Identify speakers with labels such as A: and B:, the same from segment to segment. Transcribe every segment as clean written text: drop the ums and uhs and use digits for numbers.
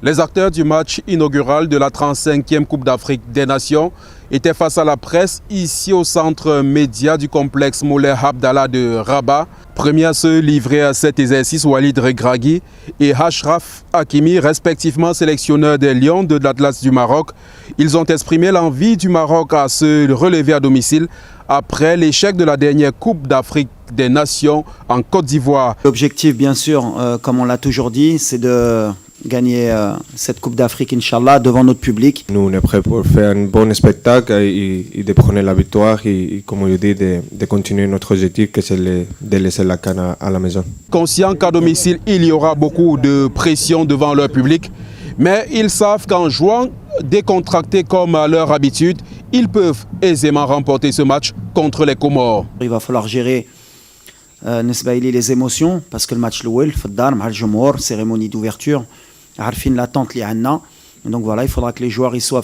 A: Les acteurs du match inaugural de la 35e Coupe d'Afrique des Nations étaient face à la presse ici au centre média du complexe Moulay Abdallah de Rabat. Premier à se livrer à cet exercice, Walid Regragui et Achraf Hakimi, respectivement sélectionneurs des Lions de l'Atlas du Maroc. Ils ont exprimé l'envie du Maroc à se relever à domicile après l'échec de la dernière Coupe d'Afrique des Nations en Côte d'Ivoire.
B: L'objectif, bien sûr, comme on l'a toujours dit, c'est de gagner cette Coupe d'Afrique, Inch'Allah, devant notre public.
C: Nous, on est prêts pour faire un bon spectacle et de prendre la victoire et comme on le dit, de continuer notre objectif, que c'est de laisser la CAN à la maison.
A: Conscient qu'à domicile, il y aura beaucoup de pression devant leur public, mais ils savent qu'en jouant décontractés comme à leur habitude, ils peuvent aisément remporter ce match contre les Comores.
B: Il va falloir gérer les émotions parce que le match l'ouel, cérémonie d'ouverture, l'attente li anna. Donc voilà, il faudra que les joueurs soient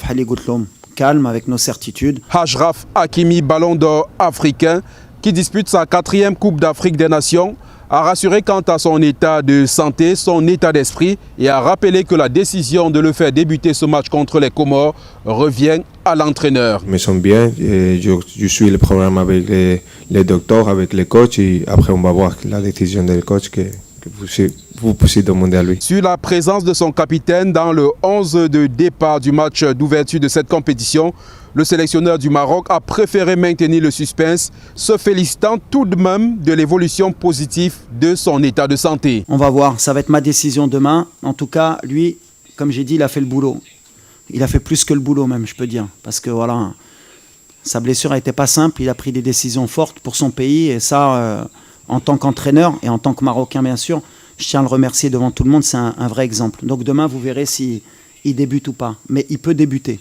B: calmes avec nos certitudes.
A: Achraf Hakimi, ballon d'or africain, qui dispute sa 4e Coupe d'Afrique des Nations, a rassuré quant à son état de santé, son état d'esprit et a rappelé que la décision de le faire débuter ce match contre les Comores revient à l'entraîneur.
C: Je me sens bien, et je suis le programme avec les docteurs, avec les coachs et après on va voir la décision des coachs que vous puissiez demander à lui.
A: Sur la présence de son capitaine dans le 11 de départ du match d'ouverture de cette compétition, le sélectionneur du Maroc a préféré maintenir le suspense, se félicitant tout de même de l'évolution positive de son état de santé.
B: On va voir, ça va être ma décision demain. En tout cas, lui, comme j'ai dit, il a fait le boulot. Il a fait plus que le boulot même, je peux dire. Parce que voilà, sa blessure n'était pas simple, il a pris des décisions fortes pour son pays et ça... en tant qu'entraîneur et en tant que Marocain, bien sûr, je tiens à le remercier devant tout le monde, c'est un vrai exemple. Donc demain, vous verrez s'il débute ou pas. Mais il peut débuter,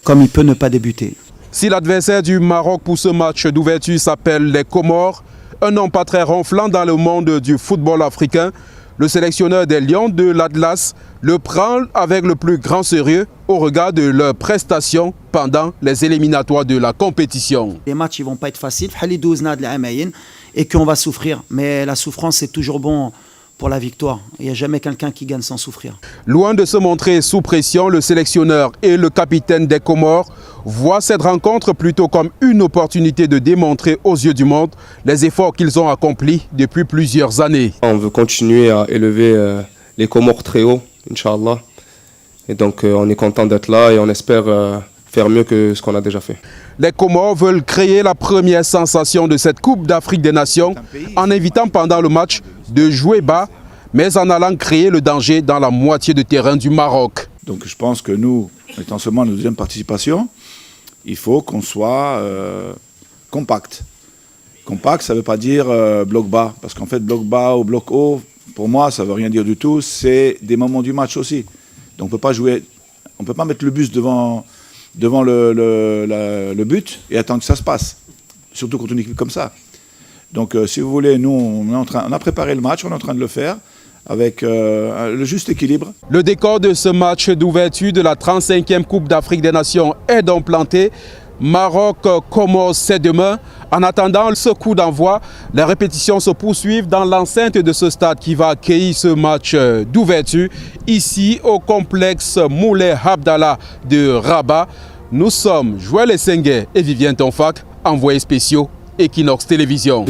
B: comme il peut ne pas débuter.
A: Si l'adversaire du Maroc pour ce match d'ouverture s'appelle les Comores, un nom pas très ronflant dans le monde du football africain, le sélectionneur des Lions de l'Atlas le prend avec le plus grand sérieux au regard de leurs prestations pendant les éliminatoires de la compétition.
B: Les matchs ne vont pas être faciles, et qu'on va souffrir. Mais la souffrance, c'est toujours bon pour la victoire. Il n'y a jamais quelqu'un qui gagne sans souffrir.
A: Loin de se montrer sous pression, le sélectionneur et le capitaine des Comores voient cette rencontre plutôt comme une opportunité de démontrer aux yeux du monde les efforts qu'ils ont accomplis depuis plusieurs années.
C: On veut continuer à élever les Comores très haut, Inch'Allah. Et donc on est content d'être là et on espère faire mieux que ce qu'on a déjà fait.
A: Les Comores veulent créer la première sensation de cette Coupe d'Afrique des Nations en invitant pendant le match de jouer bas, mais en allant créer le danger dans la moitié de terrain du Maroc.
D: Donc je pense que nous, étant seulement notre deuxième participation, il faut qu'on soit compact. Compact, ça ne veut pas dire bloc bas, parce qu'en fait bloc bas ou bloc haut, pour moi, ça ne veut rien dire du tout, c'est des moments du match aussi. Donc on peut pas jouer, on ne peut pas mettre le bus devant le but et attendre que ça se passe, surtout contre une équipe comme ça. Donc si vous voulez, nous on a préparé le match, on est en train de le faire avec le juste équilibre.
A: Le décor de ce match d'ouverture de la 35e Coupe d'Afrique des Nations est donc planté. Maroc-Comores, c'est demain. En attendant ce coup d'envoi, les répétitions se poursuivent dans l'enceinte de ce stade qui va accueillir ce match d'ouverture ici au complexe Moulay Abdallah de Rabat. Nous sommes Joël Essengue et Vivien Tonfac, envoyés spéciaux Equinox Télévision.